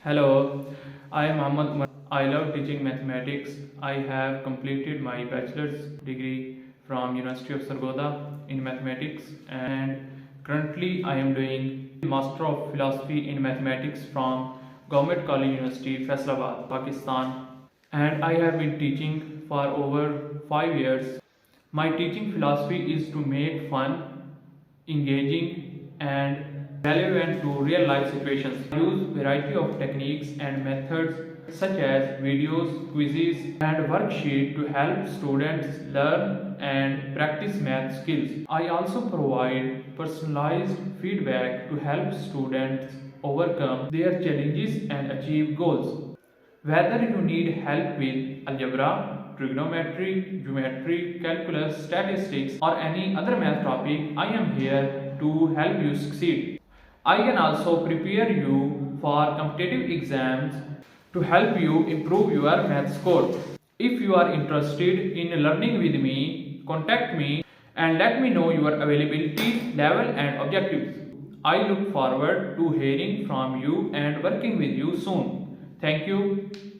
Hello, I am Muhammad Umar. I love teaching mathematics. I have completed my bachelor's degree from University of Sargodha in mathematics, and currently I am doing Master of Philosophy in Mathematics from Government College University, Faisalabad, Pakistan. And I have been teaching for over 5 years. My teaching philosophy is to make fun, engaging, and relevant to real life situations. I use variety of techniques and methods such as videos, quizzes, and worksheet to help students learn and practice math skills. I also provide personalized feedback to help students overcome their challenges and achieve goals. Whether you need help with algebra, trigonometry, geometry, calculus, statistics, or any other math topic, I am here to help you succeed. I can also prepare you for competitive exams to help you improve your math score. If you are interested in learning with me, contact me and let me know your availability level and objectives. I look forward to hearing from you and working with you soon. Thank you.